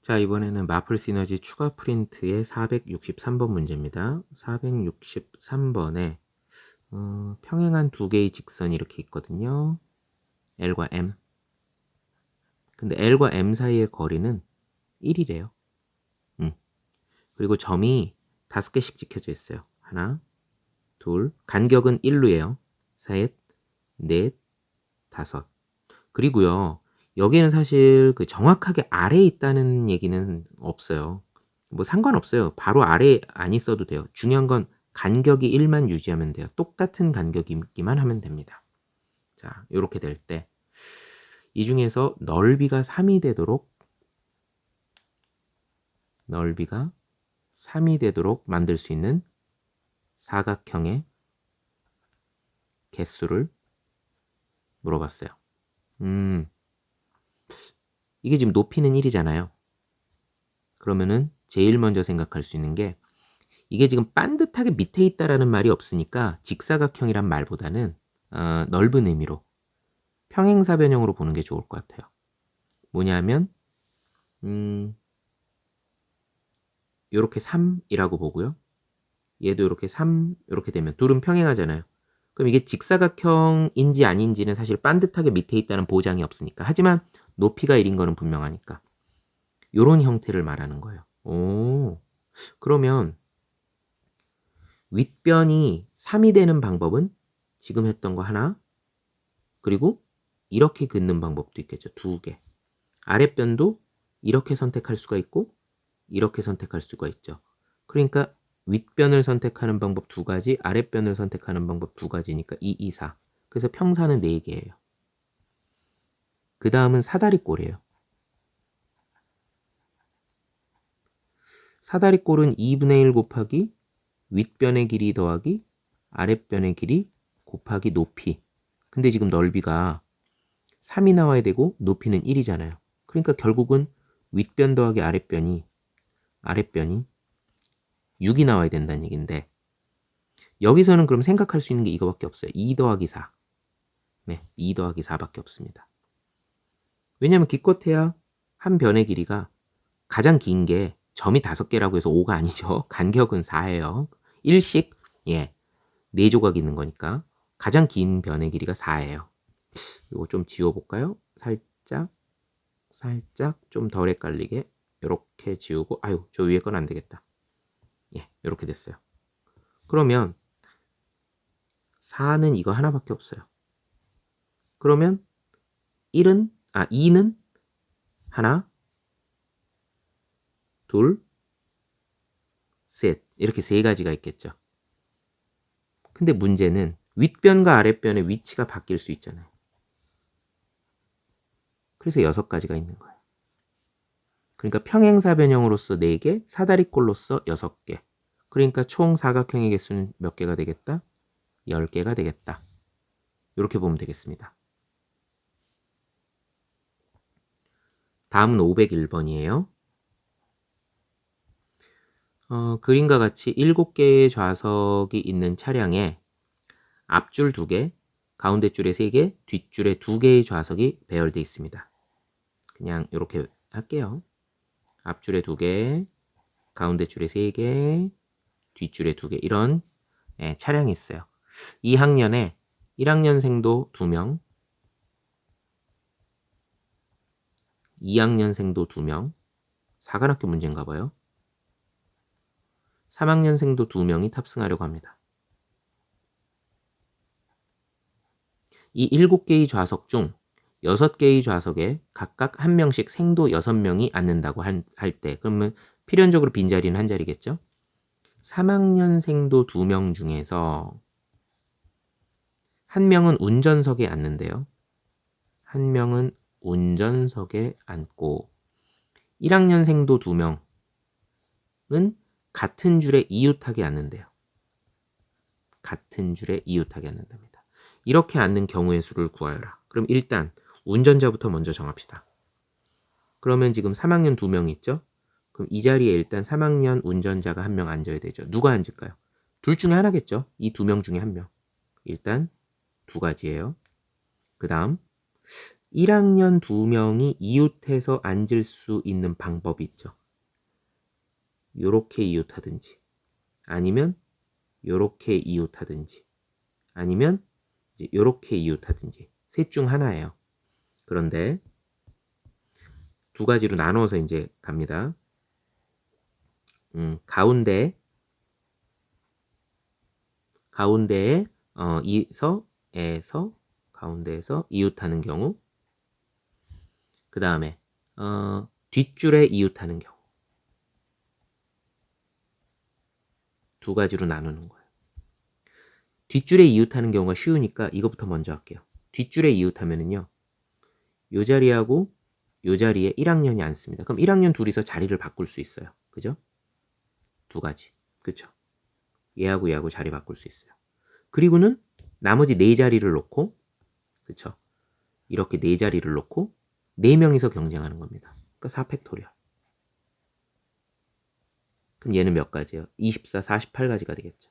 자, 이번에는 마플 시너지 추가 프린트의 463번 문제입니다. 463번에 평행한 두 개의 직선이 이렇게 있거든요. L과 M. 근데 L과 M 사이의 거리는 1이래요. 그리고 점이 5개씩 찍혀져 있어요. 하나, 둘, 간격은 1루예요. 셋, 넷, 다섯. 그리고요, 여기는 사실 그 정확하게 아래에 있다는 얘기는 없어요. 뭐 상관없어요. 바로 아래에 안 있어도 돼요. 중요한 건 간격이 1만 유지하면 돼요. 똑같은 간격이기만 하면 됩니다. 자, 이렇게 될 때 이 중에서 넓이가 3이 되도록 만들 수 있는 사각형의 개수를 물어봤어요. 이게 지금 높이는 1이잖아요. 그러면은 제일 먼저 생각할 수 있는 게 이게 지금 반듯하게 밑에 있다라는 말이 없으니까 직사각형이란 말보다는 넓은 의미로 평행사변형으로 보는 게 좋을 것 같아요. 뭐냐면 이렇게 3이라고 보고요. 얘도 이렇게 3 이렇게 되면 둘은 평행하잖아요. 그럼 이게 직사각형인지 아닌지는 사실 반듯하게 밑에 있다는 보장이 없으니까. 하지만 높이가 1인 거는 분명하니까. 요런 형태를 말하는 거예요. 오, 그러면 윗변이 3이 되는 방법은 지금 했던 거 하나, 그리고 이렇게 긋는 방법도 있겠죠. 2개. 아랫변도 이렇게 선택할 수가 있고 이렇게 선택할 수가 있죠. 그러니까 윗변을 선택하는 방법 2가지, 아랫변을 선택하는 방법 2가지니까 2, 2, 4. 그래서 평사는 4개예요. 그 다음은 사다리꼴이에요. 사다리꼴은 2분의 1 곱하기 윗변의 길이 더하기 아랫변의 길이 곱하기 높이. 근데 지금 넓이가 3이 나와야 되고 높이는 1이잖아요. 그러니까 결국은 윗변 더하기 아랫변이 6이 나와야 된다는 얘기인데, 여기서는 그럼 생각할 수 있는 게 이거밖에 없어요. 2 더하기 4. 네, 2 더하기 4밖에 없습니다. 왜냐면 기껏해야 한 변의 길이가 가장 긴 게 점이 5개라고 해서 5가 아니죠. 간격은 4예요. 1씩 4조각 있는 거니까 가장 긴 변의 길이가 4예요. 이거 좀 지워볼까요? 살짝 좀 덜 헷갈리게 이렇게 지우고, 아유, 저 위에 건 안 되겠다. 이렇게 됐어요. 그러면 4는 이거 하나밖에 없어요. 그러면 2는 하나, 둘, 셋, 이렇게 3가지가 있겠죠. 근데 문제는 윗변과 아랫변의 위치가 바뀔 수 있잖아요. 그래서 6가지가 있는 거예요. 그러니까 평행사변형으로서 4개, 사다리꼴로서 6개. 그러니까 총 사각형의 개수는 몇 개가 되겠다? 10개가 되겠다. 이렇게 보면 되겠습니다. 다음은 501번이에요. 그림과 같이 7개의 좌석이 있는 차량에 앞줄 2개, 가운데 줄에 3개, 뒷줄에 2개의 좌석이 배열되어 있습니다. 그냥 이렇게 할게요. 앞줄에 2개, 가운데 줄에 3개, 뒷줄에 2개, 이런 차량이 있어요. 2학년에 1학년생도 2명, 2학년생도 2명, 사관학교 문제인가 봐요. 3학년생도 2명이 탑승하려고 합니다. 이 7개의 좌석 중 6개의 좌석에 각각 1명씩 생도 6명이 앉는다고 할 때, 그러면 필연적으로 빈자리는 한 자리겠죠? 3학년생도 2명 중에서 1명은 운전석에 앉는데요. 1명은 운전석에 앉고 1학년생도 2명은 같은 줄에 이웃하게 앉는데요. 같은 줄에 이웃하게 앉는답니다. 이렇게 앉는 경우의 수를 구하여라. 그럼 일단 운전자부터 먼저 정합시다. 그러면 지금 3학년 2명 있죠? 그럼 이 자리에 일단 3학년 운전자가 1명 앉아야 되죠. 누가 앉을까요? 둘 중에 하나겠죠? 이 2명 중에 1명. 일단 2가지예요. 그 다음 1학년 2명이 이웃해서 앉을 수 있는 방법이 있죠. 요렇게 이웃하든지, 아니면 요렇게 이웃하든지, 아니면 이제 요렇게 이웃하든지, 셋 중 하나예요. 그런데 두 가지로 나누어서 이제 갑니다. 가운데에 가운데에서 이웃하는 경우, 그 다음에 뒷줄에 이웃하는 경우, 두 가지로 나누는 거예요. 뒷줄에 이웃하는 경우가 쉬우니까 이것부터 먼저 할게요. 뒷줄에 이웃하면은요, 요 자리하고 요 자리에 1학년이 앉습니다. 그럼 1학년 둘이서 자리를 바꿀 수 있어요. 그죠? 두 가지. 그쵸? 얘하고 얘하고 자리 바꿀 수 있어요. 그리고는 나머지 네 자리를 놓고, 그쵸? 이렇게 네 자리를 놓고 4명이서 경쟁하는 겁니다. 그러니까 4팩토리얼. 그럼 얘는 몇 가지예요? 24, 48가지가 되겠죠.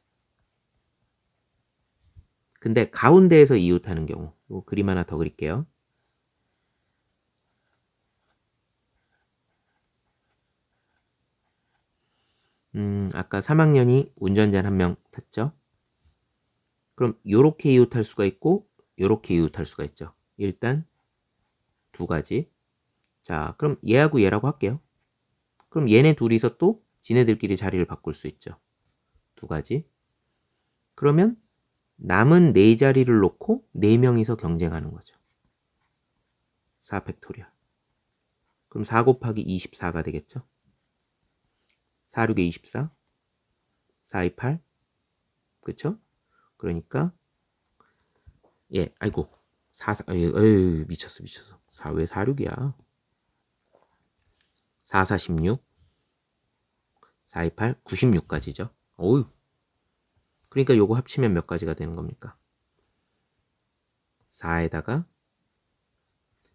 근데 가운데에서 이웃하는 경우, 요 그림 하나 더 그릴게요. 아까 3학년이 운전자를 1명 탔죠? 그럼 요렇게 이웃할 수가 있고 요렇게 이웃할 수가 있죠. 일단 두 가지. 자, 그럼 얘하고 얘라고 할게요. 그럼 얘네 둘이서 또 지네들끼리 자리를 바꿀 수 있죠. 두 가지. 그러면 남은 네 자리를 놓고 4명이서 경쟁하는 거죠. 4팩토리얼. 그럼 4 곱하기 24가 되겠죠. 4, 6에 24, 4, 2, 8. 그쵸? 그러니까 예, 아이고 4, 4, 에이, 미쳤어. 4, 왜 4, 6이야? 4, 4, 16, 4, 2, 8, 96가지죠. 어우. 그러니까 요거 합치면 몇 가지가 되는 겁니까? 4에다가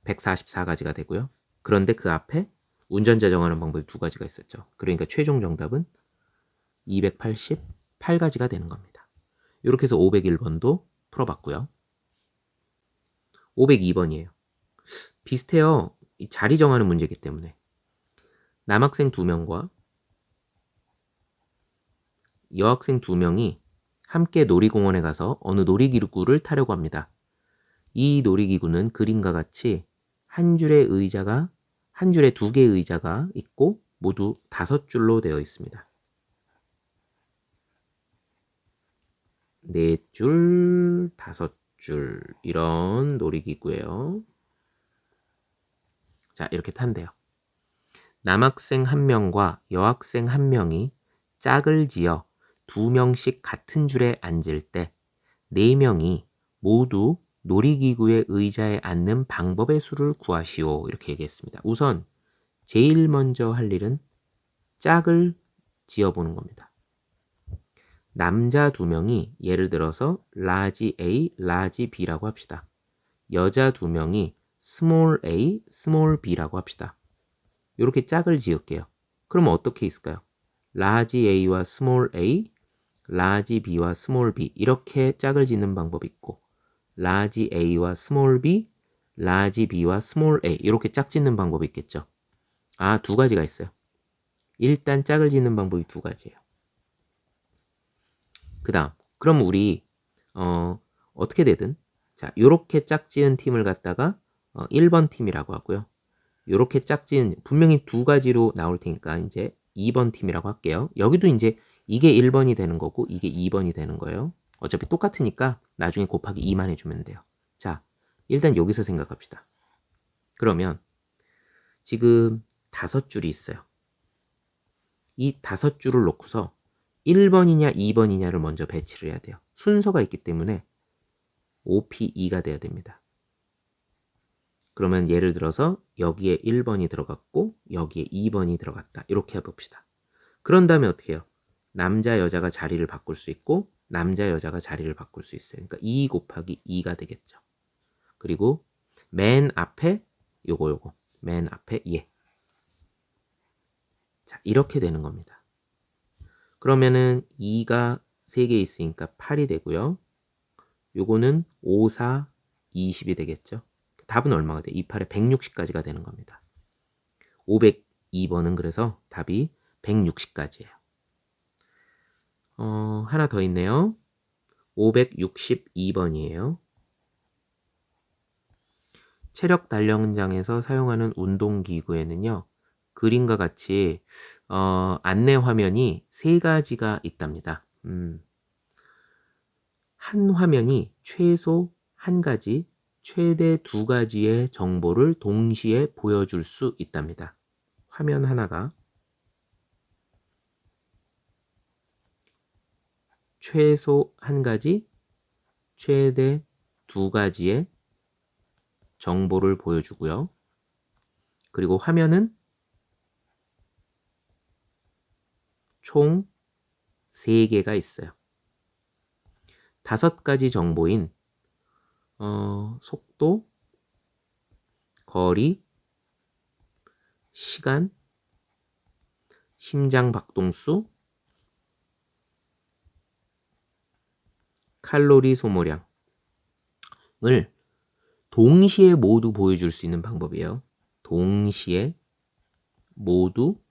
144가지가 되고요. 그런데 그 앞에 운전자 정하는 방법이 두 가지가 있었죠. 그러니까 최종 정답은 288가지가 되는 겁니다. 이렇게 해서 501번도 풀어봤고요. 502번이에요. 비슷해요. 이 자리 정하는 문제이기 때문에. 남학생 2명과 여학생 2명이 함께 놀이공원에 가서 어느 놀이기구를 타려고 합니다. 이 놀이기구는 그림과 같이 한 줄에 2개의 의자가 있고 모두 5줄로 되어 있습니다. 4줄, 5줄 이런 놀이기구예요. 자, 이렇게 탄대요. 남학생 1명과 여학생 1명이 짝을 지어 2명씩 같은 줄에 앉을 때 4명이 모두 놀이기구의 의자에 앉는 방법의 수를 구하시오. 이렇게 얘기했습니다. 우선 제일 먼저 할 일은 짝을 지어보는 겁니다. 남자 2명이 예를 들어서 라지 A, 라지 B라고 합시다. 여자 2명이 스몰 A, 스몰 B라고 합시다. 이렇게 짝을 지을게요. 그러면 어떻게 있을까요? 라지 A와 스몰 A, 라지 B와 스몰 B 이렇게 짝을 짓는 방법이 있고 라지 A와 스몰 B, 라지 B와 스몰 A 이렇게 짝 짓는 방법이 있겠죠. 아, 두 가지가 있어요. 일단 짝을 짓는 방법이 두 가지예요. 그 다음 그럼 우리 어떻게 되든 자 요렇게 짝지은 팀을 갖다가 1번 팀이라고 하고요. 요렇게 짝지은 분명히 두 가지로 나올 테니까 이제 2번 팀이라고 할게요. 여기도 이제 이게 1번이 되는 거고 이게 2번이 되는 거예요. 어차피 똑같으니까 나중에 곱하기 2만 해주면 돼요. 자, 일단 여기서 생각합시다. 그러면 지금 5줄이 있어요. 이 5줄을 놓고서 1번이냐 2번이냐를 먼저 배치를 해야 돼요. 순서가 있기 때문에 OP2가 돼야 됩니다. 그러면 예를 들어서 여기에 1번이 들어갔고 여기에 2번이 들어갔다. 이렇게 해봅시다. 그런 다음에 어떻게 해요? 남자 여자가 자리를 바꿀 수 있고 남자 여자가 자리를 바꿀 수 있어요. 그러니까 2 곱하기 2가 되겠죠. 그리고 맨 앞에 요거 맨 앞에 얘. 자, 이렇게 되는 겁니다. 그러면은 2가 3개 있으니까 8이 되고요. 요거는 5, 4, 20이 되겠죠. 답은 얼마가 돼? 28에 160까지가 되는 겁니다. 502번은 그래서 답이 160까지예요. 하나 더 있네요. 562번이에요. 체력 단련장에서 사용하는 운동기구에는요, 그림과 같이 안내 화면이 3가지가 있답니다. 한 화면이 최소 1가지, 최대 2가지의 정보를 동시에 보여줄 수 있답니다. 화면 하나가 최소 1가지, 최대 2가지의 정보를 보여주고요. 그리고 화면은 총 3개가 있어요. 5가지 정보인 속도, 거리, 시간, 심장 박동수, 칼로리 소모량을 동시에 모두 보여줄 수 있는 방법이에요. 동시에 모두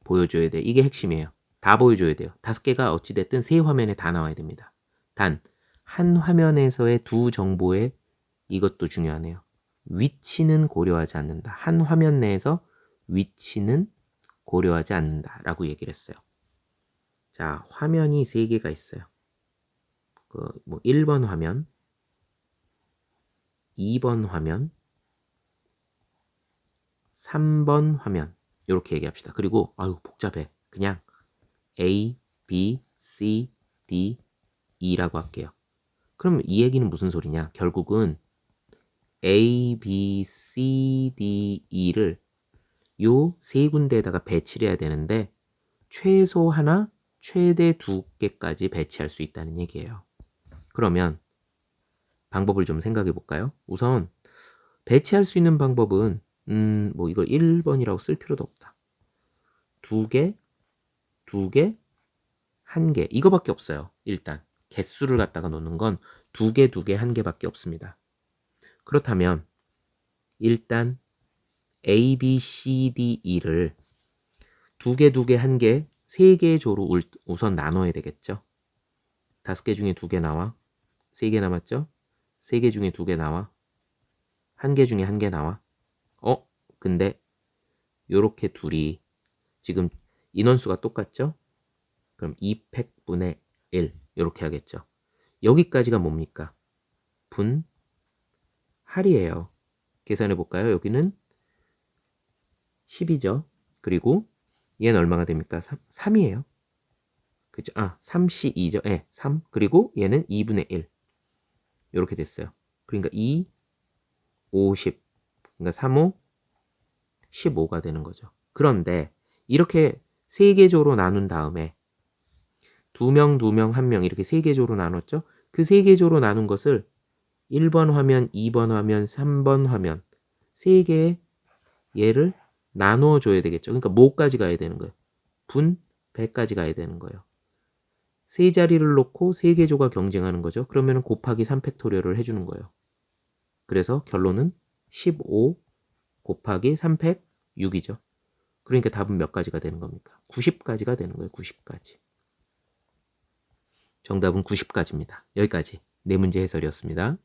보여줘야 돼. 이게 핵심이에요. 다 보여줘야 돼요. 5개가 어찌됐든 3화면에 다 나와야 됩니다. 단, 한 화면에서의 2 정보의 이것도 중요하네요. 위치는 고려하지 않는다. 한 화면 내에서 위치는 고려하지 않는다라고 얘기를 했어요. 자, 화면이 3개가 있어요. 1번 화면, 2번 화면, 3번 화면 이렇게 얘기합시다. 그리고 아유 복잡해. 그냥 A, B, C, D, E라고 할게요. 그럼 이 얘기는 무슨 소리냐? 결국은 A, B, C, D, E를 요 3군데에다가 배치를 해야 되는데 최소 하나, 최대 2개까지 배치할 수 있다는 얘기예요. 그러면 방법을 좀 생각해 볼까요? 우선 배치할 수 있는 방법은 뭐 이거 1번이라고 쓸 필요도 없다. 2개, 2개, 1개 이거밖에 없어요. 일단 개수를 갖다가 놓는 건 2개, 2개, 1개밖에 없습니다. 그렇다면 일단 A, B, C, D, E를 2개, 2개, 1개, 3개의 조로 우선 나눠야 되겠죠. 5개 중에 2개 나와. 3개 남았죠? 3개 중에 2개 나와. 1개 중에 1개 나와. 근데 요렇게 둘이 지금 인원수가 똑같죠? 그럼 2팩분의 1 이렇게 하겠죠. 여기까지가 뭡니까? 분, 할이에요. 계산해 볼까요? 여기는 10이죠. 그리고 얘는 얼마가 됩니까? 3이에요. 그죠? 3C2죠. 네, 3. 그리고 얘는 2분의 1. 이렇게 됐어요. 그러니까 2, 50. 그러니까 3, 5, 15가 되는 거죠. 그런데 이렇게 3개 조로 나눈 다음에 2명, 2명, 1명 이렇게 3개 조로 나눴죠. 그 3개 조로 나눈 것을 1번 화면, 2번 화면, 3번 화면 3개의 얘를 나누어 줘야 되겠죠. 그러니까 뭐까지 가야 되는 거예요? 분, 배까지 가야 되는 거예요. 세 자리를 놓고 3개 조가 경쟁하는 거죠. 그러면 곱하기 3팩토리얼을 해주는 거예요. 그래서 결론은 15 곱하기 3팩 6이죠. 그러니까 답은 몇 가지가 되는 겁니까? 90까지가 되는 거예요. 90까지. 정답은 90까지입니다. 여기까지 4문제 해설이었습니다.